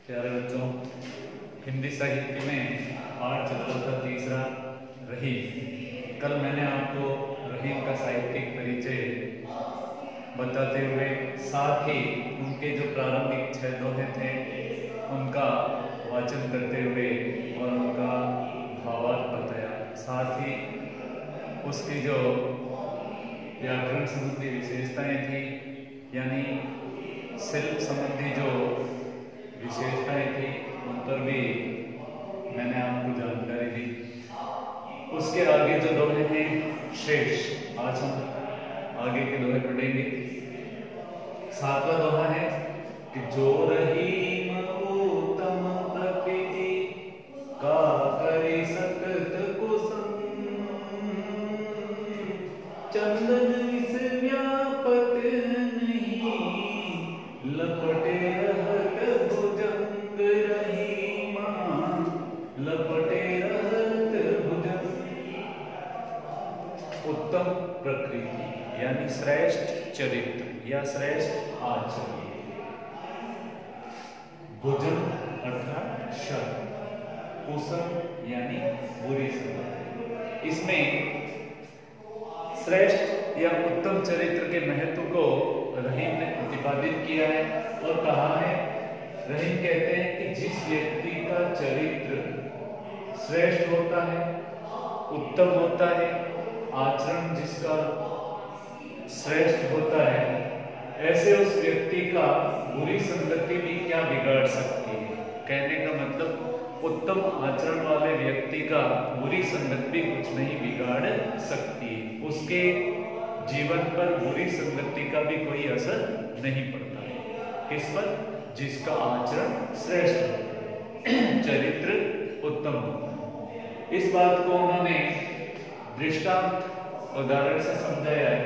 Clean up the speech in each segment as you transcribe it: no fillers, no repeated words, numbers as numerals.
प्यारे बच्चों, हिंदी साहित्य में पाठ चल रहा था तीसरा रहीम। कल मैंने आपको रहीम का साहित्यिक परिचय बताते हुए साथ ही उनके जो प्रारंभिक 6 दोहे थे उनका वाचन करते हुए और उनका भावार्थ बताया। साथ ही उसकी जो व्याकरण संबंधी विशेषताएं थी यानी शिल्प संबंधी जो विशेषताएं थी उन पर भी मैंने आपको जानकारी दी। उसके आगे जो दोहे हैं शेष, आज हम आगे के दोहे पढ़ेंगे। 7वां दोहा है कि जो रहीम उत्तम प्रकृति का करी सकत कुसुम, चंदन विष व्यापत नहीं लपटे रहत भुजंग रहीमा, लपटे रहत भुजंग। उत्तम प्रकृति यानी श्रेष्ठ चरित्र या श्रेष्ठ आचरण, भुजंग अर्थात शर, कुसुम यानी बुरी संगत। इसमें श्रेष्ठ या उत्तम चरित्र के महत्व को रहीम ने प्रतिपादित किया है और कहा है, रहीम कहते हैं कि जिस व्यक्ति का चरित्र श्रेष्ठ होता है, उत्तम होता है, आचरण जिसका श्रेष्ठ होता है, ऐसे उस व्यक्ति का बुरी संगति भी क्या बिगाड़ सकती है। कहने का मतलब उत्तम आचरण वाले व्यक्ति का बुरी संगत भी कुछ नहीं बिगाड़ सकती है, उसके जीवन पर बुरी संगति का भी कोई असर नहीं पड़ता है। किस पर? जिसका आचरण श्रेष्ठ हो, चरित्र उत्तम हो। इस बात को उन्होंने दृष्टांत उदाहरण से समझाया है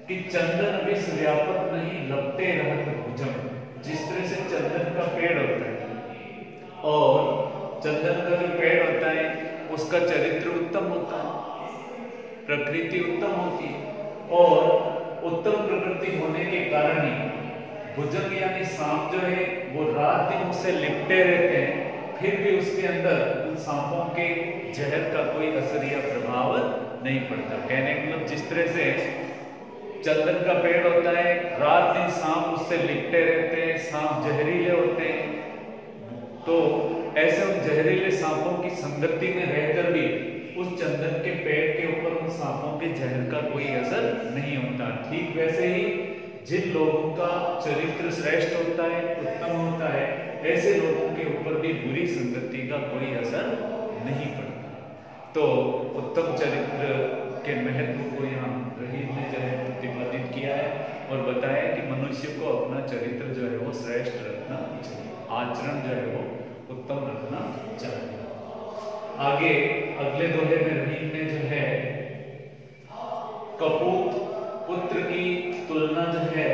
कि चंदन विष व्यापक नहीं लपटे रहत भुजंग। जिस तरह से चंदन का पेड़ होता है और चंदन का जो पेड़ होता है उसका चरित्र उत्तम होता है, प्रकृति उत्तम होती है और उत्तम प्रकृति होने के कारण ही भुजंग यानी सांप जो है वो रात दिन उससे लिपटे रहते हैं, फिर भी उसके अंदर उन सांपों के जहर का कोई असर या प्रभाव नहीं पड़ता। कहने का मतलब जिस तरह से चंदन का पेड़ होता है, रात दिन सांप उससे लिपटे रहते हैं, सांप जहरीले होते हैं, तो ऐसे उन जहरीले सांपों की संगति में रहकर भी उस चंदन के पेड़ के ऊपर उन सांपों के जहर का कोई असर नहीं होता। ठीक वैसे ही जिन लोगों का चरित्र श्रेष्ठ होता है, उत्तम होता है, ऐसे लोगों के ऊपर भी बुरी संगति का कोई असर नहीं पड़ता। तो उत्तम चरित्र के महत्व को यहाँ रहीम ने जो है प्रतिपादित किया है और बताया कि मनुष्य को अपना चरित्र जो है वो श्रेष्ठ रखना चाहिए, आचरण जो है वो उत्तम रखना चाहिए। आगे अगले दोहे में रहीम ने जो है कपूत पुत्र की तुलना जो है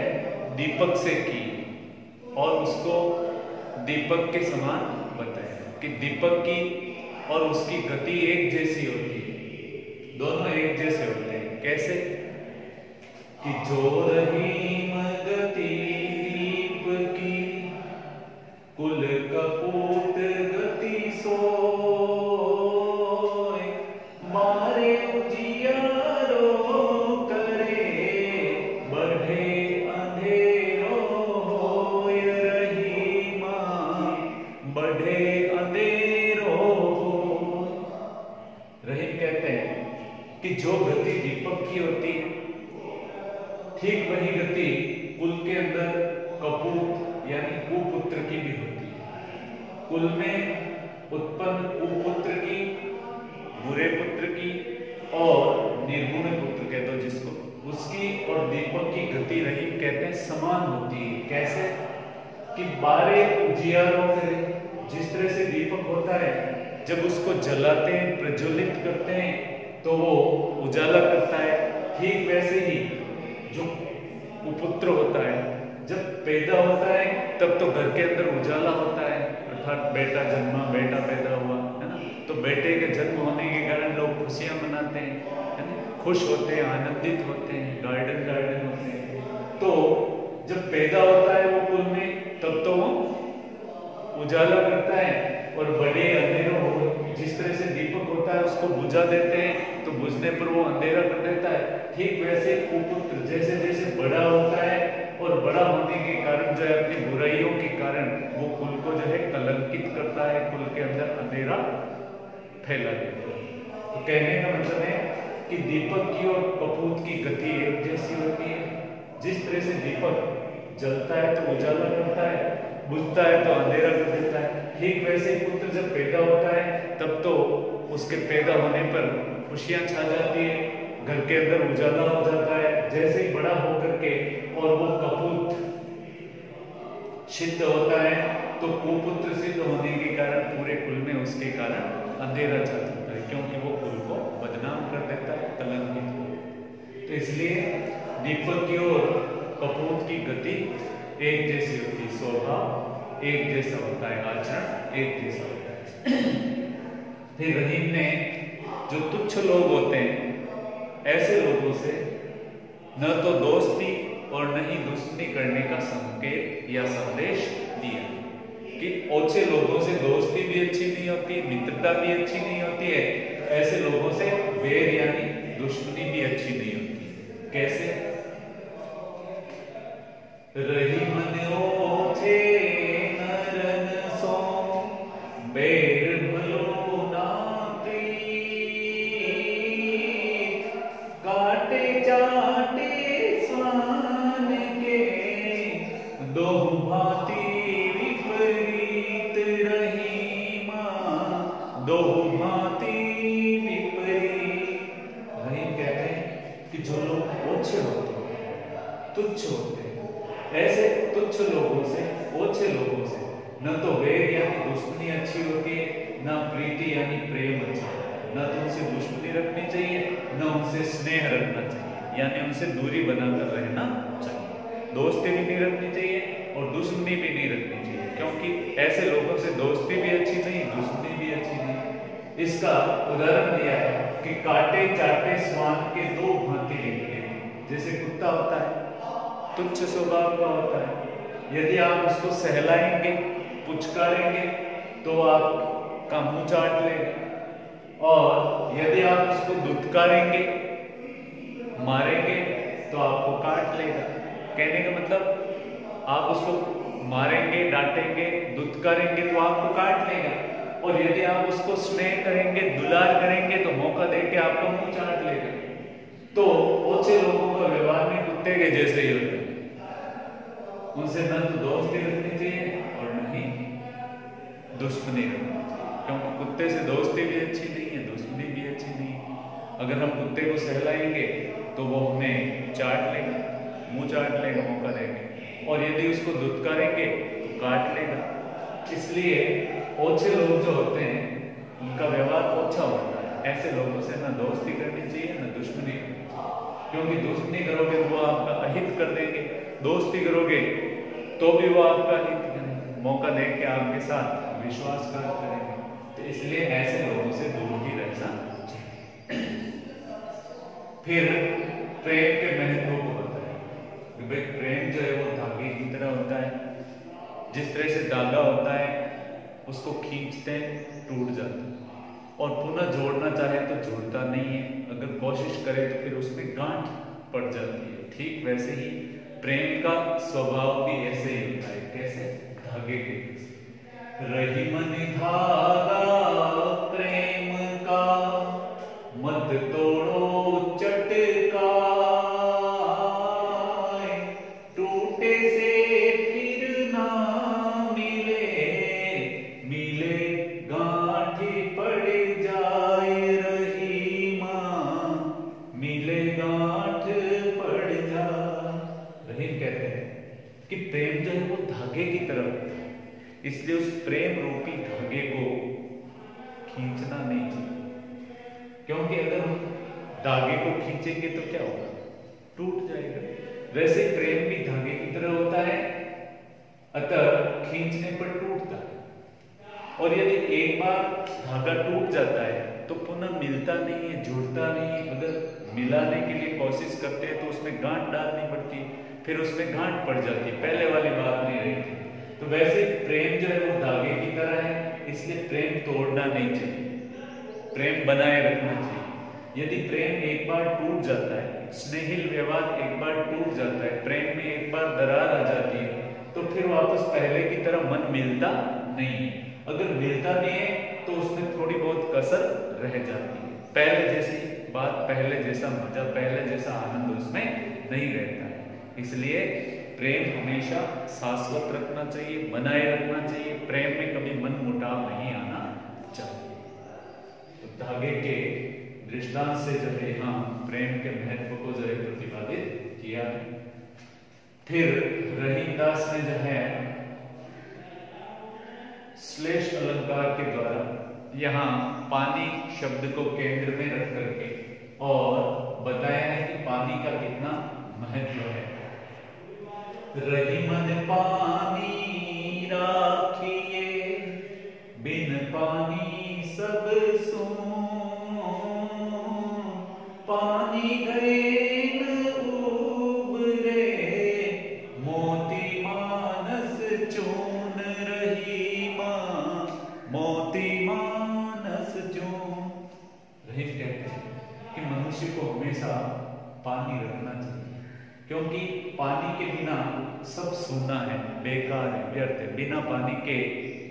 दीपक से की और उसको दीपक के समान बताया कि दीपक की और उसकी गति एक जैसी होती है, दोनों एक जैसे होते हैं। कैसे? कि जो रहीम गति दीप की कुल कपूत गति सोय, मारे उजियारो करे बढ़े अंधेरो होय रहीमा, बढ़े अंधेरो। रहीम कहते हैं कि जो गति दीपक की होती है, ठीक वही गति कुल के अंदर कपूत यानी कुपुत्र की भी होती है। कुल में उत्पन्न कुपुत्र की, बुरे पुत्र की और निर्गुण पुत्र कहते हो जिसको, उसकी और दीपक की गति रहीम कहते हैं समान होती है। कैसे? कि 12 उजियारों में जिस तरह से दीपक होता है, जब उसको जलाते हैं, प्रज्वलित करते हैं तो वो उजाला करता है, ठीक वैसे ही जो कुपुत्र होता है जब पैदा होता है तब तो घर के अंदर उजाला होता है, अर्थात बेटा जन्मा, बेटा पैदा हुआ, है ना। तो बेटे के जन्म होने के कारण लोग खुशियां मनाते हैं, है ना, खुश होते हैं, आनंदित होते हैं, गार्डन गार्डन होते हैं। तो जब पैदा होता है वो कुल में, तब तो वो उजाला करता है, और बड़े अंधेरों हो जिस तरह से दीपक होता है उसको बुझा देते हैं तो बुझने पर वो अंधेरा कर देता है, ठीक वैसे कुपुत्र जैसे जैसे बड़ा होता है और बड़ा होने के कारण जो है अपनी बुराइयों के कारण वो कुल को जो है कलंकित करता है, कुल के अंदर अंधेरा फैला देता है। तो कहने का मतलब है कि दीपक की और कपूत की गति एक जैसी होती है। जिस तरह से दीपक जलता है तो उजाला करता है, बुझता है तो अंधेरा कर देता है, ठीक वैसे पुत्र जब पैदा होता है तब तो उसके पैदा होने पर खुशियां छा जाती है, घर के अंदर उजाला हो जाता है। जैसे ही बड़ा होकर के और वो कपूत सिद्ध होता है तो कुपुत्र सिद्ध होने के कारण पूरे कुल में उसके कारण अंधेरा छा जाता है, क्योंकि वो कुल को बदनाम कर देता है, कलंकित। तो इसलिए दीपक की ओर कपूत की गति एक जैसी होती है, स्वभाव एक जैसा होता है, आचरण एक जैसा होता है। फिर रहीम ने जो तुच्छ लोग होते हैं ऐसे लोगों से न तो दोस्ती और न ही दुश्मनी करने का संकेत या संदेश दिया कि ओछे लोगों से दोस्ती भी अच्छी नहीं होती, मित्रता भी अच्छी नहीं होती है, ऐसे लोगों से वैर यानी दुश्मनी भी अच्छी नहीं होती। कैसे? रही मन ओछे नरन सो बैर भलो ना प्रीत, काटे चाटे स्वान के दो भांति विपरीत, रही मां दो भांति विपरीत। रहीम कहते हैं कि जो लोग ओछे होते हैं, तुच्छ होते हैं, ऐसे तुच्छ लोगों से, ओछे लोगों से न तो वैर यानी दुश्मनी अच्छी होती है, न प्रीति यानी प्रेम अच्छा है। न तो उनसे दुश्मनी रखनी चाहिए, न उनसे स्नेह रखना चाहिए, यानी उनसे दूरी बनाकर रहना चाहिए। दोस्ती भी नहीं रखनी चाहिए और दुश्मनी भी नहीं रखनी चाहिए, क्योंकि ऐसे लोगों से दोस्ती भी अच्छी नहीं, दुश्मनी भी अच्छी नहीं। इसका उदाहरण दिया है कि काटे चाटे स्वान के दो भांति लिखते हैं। जैसे कुत्ता होता है, तुच्छ स्वभाव का होता है, यदि आप उसको सहलाएंगे, पुचकारेंगे तो आपका मुंह चाट लेगा, और यदि आप उसको दुत्कारेंगे, मारेंगे तो आपको काट लेगा। कहने का मतलब आप उसको मारेंगे, डांटेंगे, दुत्कारेंगे तो आपको काट लेगा, और यदि आप उसको स्नेह करेंगे, दुलार करेंगे तो मौका देके आपको मुंह चाट लेगा। तो ओछे लोगों का व्यवहार में कुत्ते के जैसे ही होता है, उनसे न तो दोस्ती रखनी चाहिए और न ही दुश्मनी रखनी चाहिए, क्योंकि कुत्ते से दोस्ती भी अच्छी नहीं है, दुश्मनी भी अच्छी नहीं है। अगर हम कुत्ते को सहलाएंगे तो वो हमें चाट लेगा, मुंह चाट लेगा मौका देंगे, और यदि उसको दुत्कारेंगे तो काट लेगा। इसलिए ओछे लोग जो होते हैं उनका व्यवहार ओछा होता है, ऐसे लोगों से न दोस्ती करनी चाहिए न दुश्मनी करनी चाहिए, क्योंकि दुश्मनी करोगे तो वो आपका अहित कर देंगे, दोस्ती करोगे तो भी वो आपका हित करेंगे, मौका देख के आपके साथ विश्वासघात करेंगे। तो इसलिए ऐसे लोगों से दूर ही रहना चाहिए। फिर प्रेम के महत्व को बताएं कि भाई प्रेम जो है वो धागे की तरह होता है। जिस तरह से धागा होता है उसको खींचते हैं टूट जाता है, और पुनः जोड़ना चाहे तो जुड़ता नहीं है, अगर कोशिश करे तो फिर उसमें गांठ पड़ जाती है। ठीक वैसे ही प्रेम का स्वभाव भी ऐसे ही होता है। कैसे? धागे के जैसे। रही मन धागा प्रेम का, मत तोड़ो चटका, टूटे से फिर ना मिले, मिले गांठी पड़ जाए, रही मां मिले गांठ पड़ जाए। रहीम कहते हैं कि प्रेम जो है वो धागे की तरह होता है, इसलिए उस प्रेम रूपी धागे को खींचना नहीं चाहिए, क्योंकि अगर हम धागे को खींचेंगे तो क्या होगा? टूट जाएगा। वैसे प्रेम भी धागे की तरह होता है, अतः खींचने पर टूटता है, और यदि एक बार धागा टूट जाता है तो पुनः मिलता नहीं है, जुड़ता नहीं है। अगर मिलाने के लिए कोशिश करते हैं तो उसमें गांठ डालनी पड़ती है, फिर उसमें गांठ पड़ जाती है, पहले वाली बात नहीं रहती। तो वैसे प्रेम जो है वो धागे की तरह है, इसलिए प्रेम तोड़ना नहीं चाहिए, प्रेम बनाए रखना चाहिए। यदि प्रेम एक बार टूट जाता है, स्नेहिल व्यवहार एक बार टूट जाता है, प्रेम में एक बार दरार आ जाती है, तो फिर वापस पहले की तरह मन मिलता नहीं है। अगर मिलता नहीं है तो उसमें थोड़ी बहुत कसर रह जाती है, पहले जैसी बात, पहले जैसा मजा, पहले जैसा आनंद उसमें नहीं रहता है। इसलिए प्रेम हमेशा शाश्वत रखना चाहिए, बनाए रखना चाहिए, प्रेम में कभी मन मुटाव नहीं आना चाहिए। तो धागे के दृष्टांत से जो है यहाँ प्रेम के महत्व को जो है प्रतिपादित किया है। फिर रहीमदास ने जो है श्लेष अलंकार के द्वारा यहाँ पानी शब्द को केंद्र में रख करके और बताया है कि पानी का कितना महत्व है। रहीमन पानी राखिए, बिन पानी सब सून, पानी गए न उबरे, मोती मानस चून, रहीमा मोती मानस चून। रहीम कहते हैं कि मनुष्य को हमेशा पानी रखना चाहिए, क्योंकि पानी के बिना सब सूना है, बेकार है, व्यर्थ है, बिना पानी के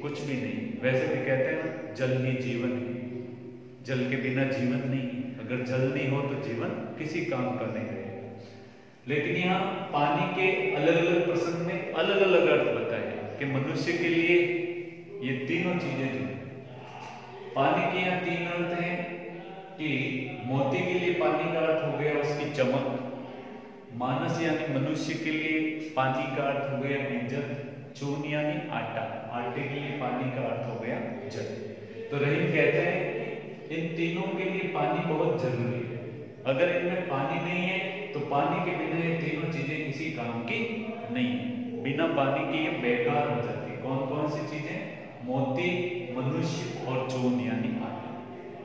कुछ भी नहीं। वैसे भी कहते हैं ना, जल ही जीवन है, जल के बिना जीवन नहीं। अगर जल नहीं हो तो जीवन किसी काम का नहीं रहेगा। लेकिन यहाँ पानी के अलग अलग प्रसंग में अलग अलग अर्थ बताए कि मनुष्य के लिए ये तीनों चीजें जो पानी के यहाँ तीन अर्थ हैं कि मोती के लिए पानी का अर्थ हो गया उसकी चमक, मानस यानी मनुष्य के लिए पानी का अर्थ हो गया इज्जत, चून यानी आटा, आटे के लिए पानी का अर्थ हो गया जल। तो रहीम कहते हैं इन तीनों के लिए पानी बहुत जरूरी है। अगर इनमें पानी नहीं है तो पानी के बिना ये तीनों चीजें किसी काम की नहीं है, बिना पानी के ये बेकार हो जाती है। कौन कौन सी चीजें? मोती, मनुष्य और चून यानी आटा।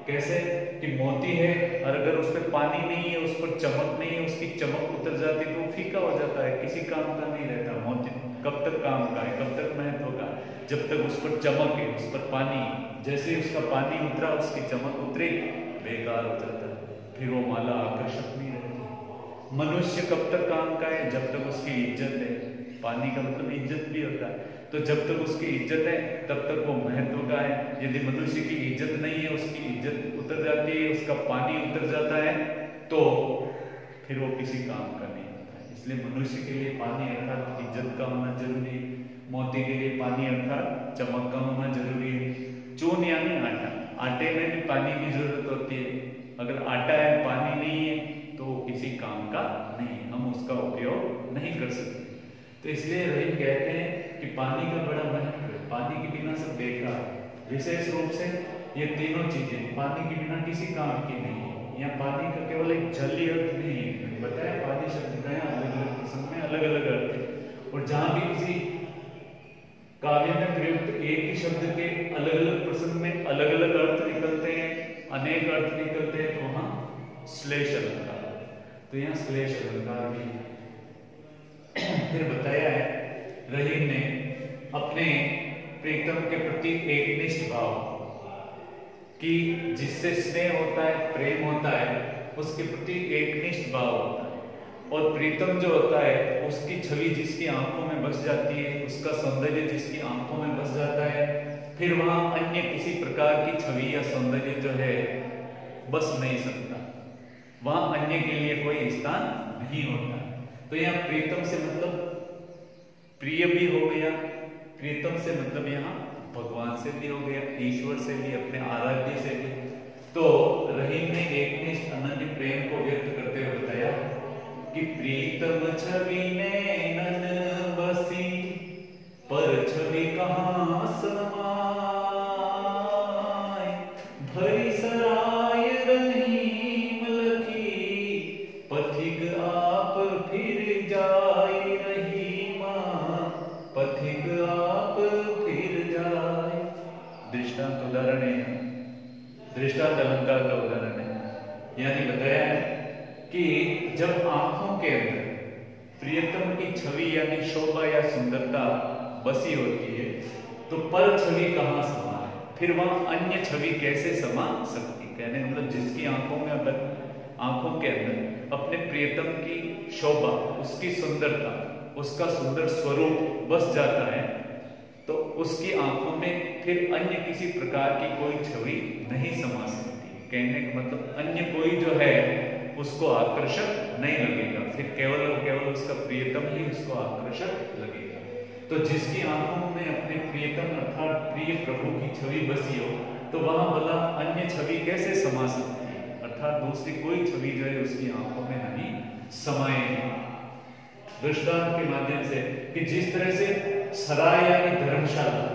कैसे कि मोती है और अगर उस पर पानी नहीं है, उस पर चमक नहीं है, उसकी चमक उतर जाती है तो वो फीका हो जाता है, किसी काम का नहीं रहता। मोती कब तक काम का है, कब तक महत्व का? जब तक उस पर चमक है, उस पर पानी, जैसे ही उसका पानी उतरा, उसकी चमक उतरी, बेकार हो जाता है, फिर वो माला आकर्षक नहीं रहती। मनुष्य कब तक काम का है? जब तक उसकी इज्जत है। पानी का मतलब इज्जत भी होता है, तो जब तक उसकी इज्जत है तब तक वो महत्व का है। यदि मनुष्य की इज्जत नहीं है, उसकी इज्जत उतर जाती है, उसका पानी उतर जाता है, तो फिर वो किसी काम का नहीं होता है। इसलिए मनुष्य के लिए पानी अर्थात इज्जत का होना जरूरी है, मोती के लिए पानी अर्थात चमक का होना जरूरी है। चून यानी आटा, आटे में भी पानी की जरूरत होती है। अगर आटा है, पानी नहीं है तो किसी काम का नहीं है, हम उसका उपयोग नहीं कर सकते। तो इसलिए रहीम कहते हैं कि पानी का बड़ा महत्व है, पानी के बिना सब बेकार है। विशेष रूप से ये तीनों चीजें पानी के बिना किसी काम की नहीं है। यहाँ पानी का केवल एक जलीय अर्थ नहीं है, बताया पानी शब्द का यहाँ अलग अलग प्रसंग में अलग अलग अर्थ है। और जहां भी किसी काव्य में प्रयुक्त एक ही शब्द के अलग अलग प्रसंग में अलग अलग अर्थ निकलते हैं, अनेक अर्थ निकलते हैं, तो वहां श्लेष अलंकार। तो यहाँ श्लेष अलंकार भी है। फिर बताया है रहीम ने अपने प्रीतम के प्रति एकनिष्ठ भाव कि जिससे स्नेह होता है, प्रेम होता है, उसके प्रति एकनिष्ठ भाव होता है। और प्रीतम जो होता है उसकी छवि जिसकी आंखों में बस जाती है, उसका सौंदर्य जिसकी आंखों में बस जाता है, फिर वहां अन्य किसी प्रकार की छवि या सौंदर्य जो है बस नहीं सकता, वहां अन्य के लिए कोई स्थान नहीं होता। तो यहाँ प्रीतम से मतलब प्रिय भी हो गया, प्रीतम से मतलब यहाँ भगवान से भी हो गया, ईश्वर से भी, अपने आराध्य से भी। तो रहीम ने एकनिष्ठ अनन्य प्रेम को व्यक्त करते हुए बताया कि प्रीतम छवि नैनन बसी, पर छवि कहाँ समाए, भरी सराय रहीम लखी, पथिक आप फिर जाए, रहीमा पथिक आप फिर जाए। दृष्टांत उदाहरण है, दृष्टांत अलंकार का उदाहरण है। यानी बताया है कि जब आंखों के अंदर प्रियतम की छवि यानी शोभा या सुंदरता बसी होती है, तो पर छवि कहाँ समा है, फिर वहां अन्य छवि कैसे समा सकती। कहने का मतलब जिसकी आंखों में अगर आंखों के अंदर अपने प्रियतम की शोभा, उसकी सुंदरता, उसका सुंदर स्वरूप बस जाता है, तो उसकी आंखों में फिर अन्य किसी प्रकार की कोई छवि नहीं समा सकती। कहने का मतलब अन्य कोई जो है उसको आकर्षक नहीं लगेगा, फिर केवल और केवल उसका प्रियतम ही उसको आकर्षक लगेगा। तो जिसकी आंखों में अपने प्रियतम अर्थात प्रिय प्रभु की छवि बसी हो, तो वहां भला अन्य छवि कैसे समा सकती है, अर्थात दूसरी कोई छवि जो है उसकी आंखों में नहीं समाएगी। दृष्टांत के माध्यम से कि जिस तरह से सराय यानी धर्मशाला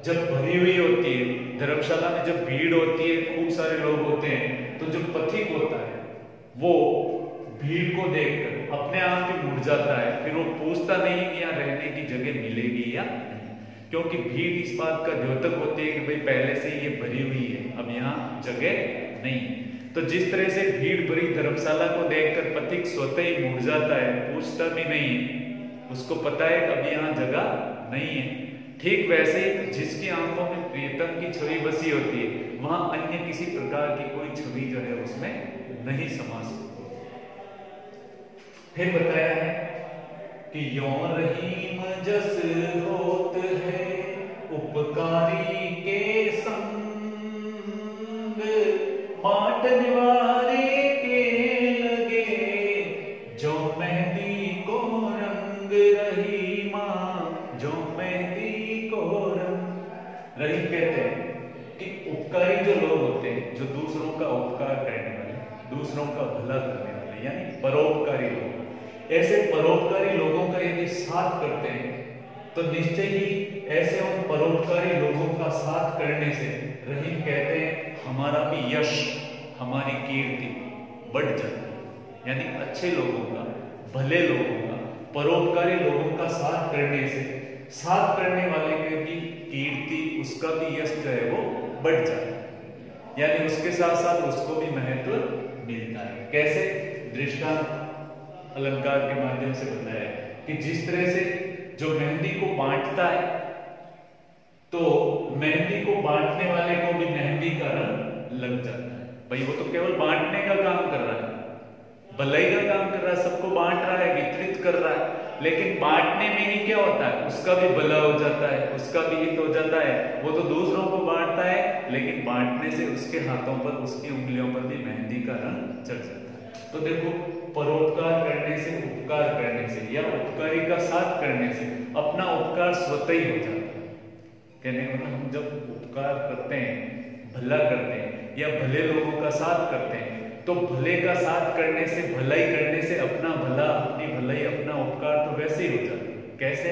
जब भरी हुई होती है, धर्मशाला में जब भीड़ होती है, खूब सारे लोग होते हैं, तो जो पथिक होता है वो भीड़ को देखकर अपने आप ही मुड़ जाता है, फिर वो पूछता नहीं कि यहाँ रहने की जगह मिलेगी या नहीं, क्योंकि भीड़ इस बात का द्योतक होती है कि भाई पहले से ये भरी हुई है, अब यहाँ जगह नहीं। तो जिस तरह से भीड़ भरी धर्मशाला को देखकर पथिक स्वतः ही मुड़ जाता है, पूछता भी नहीं है, उसको पता है कि अब यहाँ जगह नहीं है, ठीक वैसे जिसकी आंखों में प्रियतम की छवि बसी होती है, वहां अन्य किसी प्रकार की कोई छवि जो है उसमें नहीं समा सकती। फिर बताया है कि यों रहीम जस होत है उपकारी के संग, बाट निवारे के लगे जो मेहंदी को रंग रहीमा, जो मेहंदी को रंग। रहीम कहते हैं कि उपकारी जो लोग होते हैं, जो दूसरों का उपकार करने वाले, दूसरों का भला करने वाले, यानी परोपकारी लोग, ऐसे परोपकारी लोगों का यदि साथ करते हैं तो निश्चय ही ऐसे उन परोपकारी लोगों का साथ करने से रहीम कहते हैं हमारा भी यश, हमारी कीर्ति बढ़ जाती है। यानी अच्छे लोगों का, भले लोगों का, परोपकारी लोगों का साथ करने से साथ करने वाले की भी कीर्ति, उसका भी यश जो है वो बढ़ जाता है, यानी उसके साथ साथ उसको भी महत्व मिलता है। कैसे? दृष्टांत अलंकार के माध्यम से बताया कि जिस तरह से जो मेहंदी को बांटता है, तो मेहंदी को बांटने वाले को भी मेहंदी का रंग लग जाता है। भाई वो तो केवल बांटने का काम कर रहा है, भलाई का काम कर रहा है, सबको बांट रहा है, वितरित कर रहा है, लेकिन बांटने में ही क्या होता है, उसका भी भला हो जाता है, उसका भी हित हो जाता है। वो तो दूसरों को बांटता है, लेकिन बांटने से उसके हाथों पर, उसकी उंगलियों पर भी मेहंदी का रंग चढ़ जाता है। तो देखो, परोपकार करने से, उपकार करने से या उपकारी का साथ करने से अपना उपकार स्वतः ही हो जाता है। कहने का मतलब हम जब उपकार करते हैं, भला करते हैं या भले लोगों का साथ करते हैं, तो भले का साथ करने से, भलाई करने से अपना भला, अपनी भलाई, अपना उपकार तो वैसे ही हो जाता है। कैसे?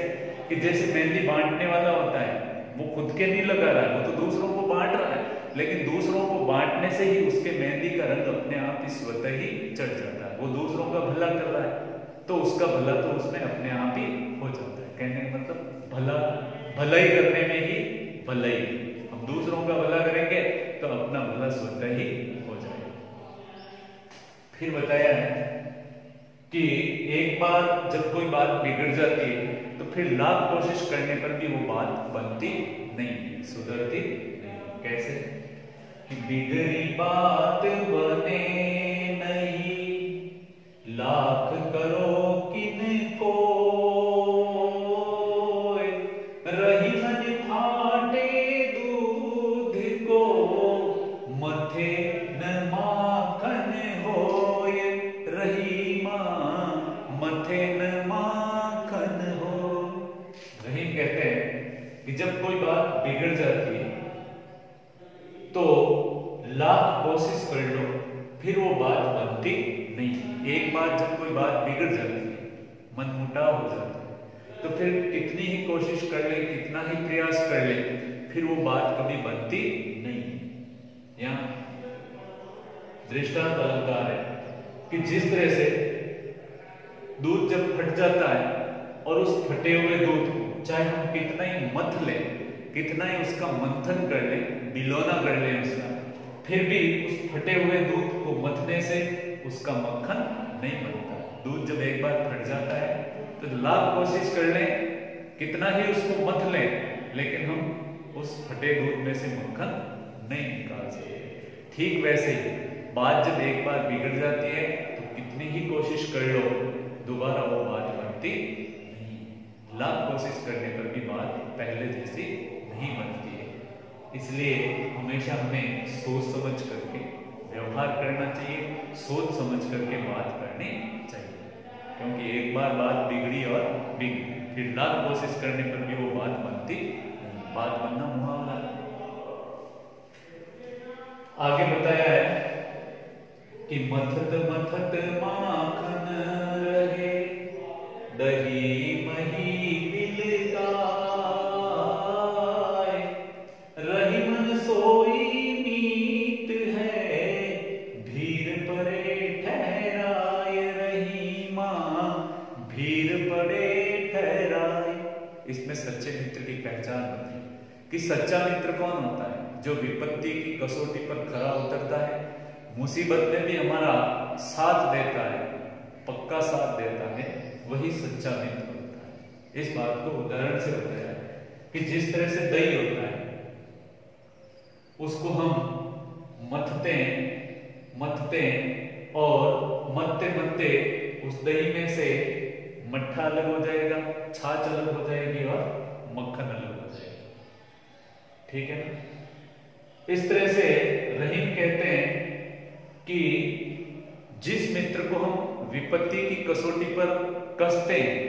कि जैसे मेहंदी बांटने वाला होता है, वो खुद के नहीं लगा रहा है, वो तो दूसरों को बांट रहा है, लेकिन दूसरों को बांटने से ही उसके मेहंदी का रंग अपने आप ही स्वतः ही चढ़ जाता है। वो दूसरों का भला कर रहा है, तो उसका भला तो उसमें अपने आप ही हो जाता है। कहने का मतलब भला, भलाई करने में ही भलाई, हम दूसरों का भला करेंगे तो अपना भला स्वतः ही हो जाएगा। फिर बताया है कि एक बार जब कोई बात बिगड़ जाती है, तो फिर लाख कोशिश करने पर भी वो बात बनती नहीं, सुधरती नहीं। कैसे? कि बिगड़ी बात बने नहीं, लाख करो किनको, रही मन फाटे दूध को, मथे न माखन होए, रही मां मथे न माखन हो। रहीम कहते हैं कि जब कोई बात बिगड़ जाती है तो लाख कोशिश कर लो, फिर वो बात बनती नहीं। एक बार जब कोई बात बिगड़ जाती है, मनमुटाव हो जाता है, तो फिर कितनी ही कोशिश कर ले, कितना ही प्रयास कर ले, फिर वो बात कभी बनती नहीं। यहाँ दृष्टांत अलंकार है कि जिस तरह से दूध जब फट जाता है और उस फटे हुए दूध को चाहे हम कितना ही मथ लें, कितना ही उसका मंथन कर लें, बिलोना कर लें उसका, फिर भी उस फटे हुए दूध को मथने से उसका मक्खन नहीं बनता। दूध जब एक बार फट जाता है तो लाख कोशिश कर लें कितना ही उसको मथ लें, लेकिन हम उस फटे दूध में से मक्खन नहीं निकाल सकते। ठीक वैसे ही बात जब एक बार बिगड़ जाती है तो कितनी ही कोशिश कर लो, दोबारा वो बात बनती नहीं। लाख कोशिश करने पर भी बात पहले जैसी नहीं बनती है। इसलिए हमेशा हमें सोच समझ करके व्यवहार करना चाहिए, सोच समझ करके बात करनी चाहिए, क्योंकि एक बार बात बिगड़ी और बिगड़ी, फिर लाख कोशिश करने पर भी वो बात बनती नहीं। बात बनना मुहावरा। आगे बताया है कि मथत मथत माखन रहे, दही मही बिलकाय, रही मन सोई मीत है, भीर पड़े ठहराय, रही मां भीर पड़े ठहराय। इसमें सच्चे मित्र की पहचान होती है कि सच्चा मित्र कौन होता है? जो विपत्ति की कसौटी पर खरा उतरता है, मुसीबत में भी हमारा साथ देता है, पक्का साथ देता है, वही सच्चा मित्र होता है। इस बात को उदाहरण से बताया है कि जिस तरह से दही होता है, उसको हम मथते मथते और मथते मथते उस दही में से मट्ठा अलग हो जाएगा, छाछ अलग हो जाएगी और मक्खन अलग हो जाएगा। ठीक है ना? इस तरह से रहीम कहते हैं कि जिस मित्र को हम विपत्ति की कसौटी पर कसते हैं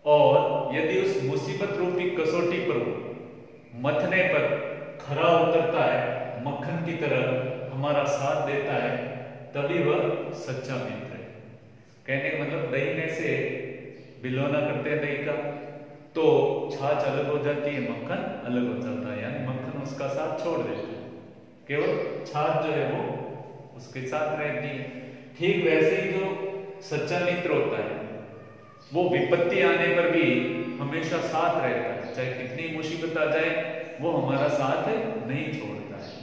और यदि उस मुसीबत रूपी कसौटी पर मथने पर खरा उतरता है, मक्खन की तरह हमारा साथ देता है, तभी वह सच्चा मित्र है। कहने का मतलब दही में से बिलोना करते हैं दही का, तो छाछ अलग हो जाती है, मक्खन अलग हो जाता है, यानी मक्खन उसका साथ छोड़ देता है, केवल छाछ जो है वो उसके साथ रहती है। ठीक वैसे ही जो सच्चा मित्र होता है, वो विपत्ति आने पर भी हमेशा साथ रहता है, चाहे कितनी मुसीबत आ जाए वो हमारा साथ नहीं छोड़ता है।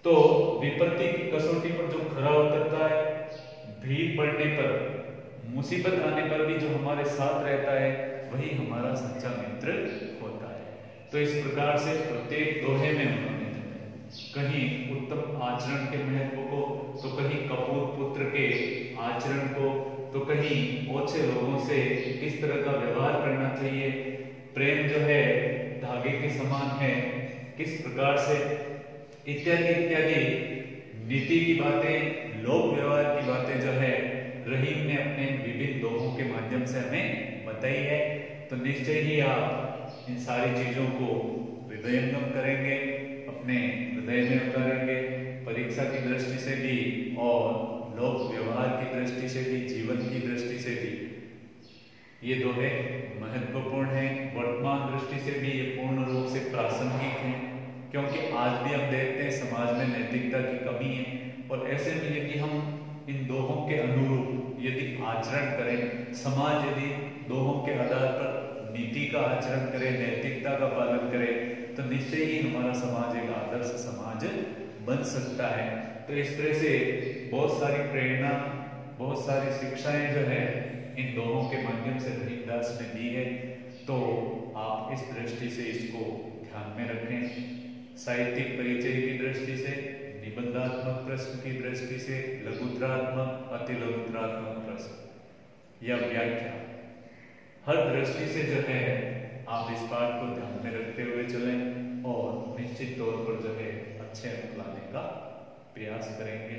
तो विपत्ति की कसौटी पर जो खरा उतरता है, भीड़ पड़ने पर, मुसीबत आने पर भी जो हमारे साथ रहता है, वही हमारा सच्चा मित्र होता है। तो इस प्रकार से प्रत्येक दोहे में उन्होंने कहीं उत्तम आचरण के महत्व को, तो कहीं कपूर पुत्र के आचरण को, तो कहीं ओछे लोगों से किस तरह का व्यवहार करना चाहिए, प्रेम जो है धागे के समान है, किस प्रकार से, इत्यादि इत्यादि नीति की बातें, लोक व्यवहार की बातें जो है रहीम ने अपने विभिन्न दोहों के माध्यम से हमें बताई है। तो निश्चय ही आप इन सारी चीजों को हृदयंगम करेंगे, अपने हृदय में उतारेंगे, परीक्षा की दृष्टि से भी और लोक व्यवहार की दृष्टि से भी, जीवन की दृष्टि से भी ये दोहे महत्वपूर्ण हैं। वर्तमान दृष्टि से भी ये पूर्ण रूप से प्रासंगिक हैं, क्योंकि आज भी हम देखते हैं समाज में नैतिकता की कमी है, और ऐसे में यदि हम इन दोहों के अनुरूप यदि आचरण करें, समाज यदि दोहों के आधार पर नीति का आचरण करे, नैतिकता का पालन करे, तो निश्चय ही हमारा समाज एक आदर्श समाज बन सकता है। तो इस तरह से बहुत सारी प्रेरणा, बहुत सारी शिक्षाएं जो है इन दोहों के माध्यम से रहीमदास ने दी है। तो आप इस दृष्टि से इसको ध्यान में रखें। साहित्यिक परिचय की दृष्टि से, निबंधात्मक प्रश्न की दृष्टि से, लघुत्रात्मक, अति लघुत्रात्मक प्रश्न या व्याख्या, हर दृष्टि से जो है आप इस बात को ध्यान में रखते हुए चलें और निश्चित तौर पर जो है अच्छे अंक लाने का प्रयास करेंगे।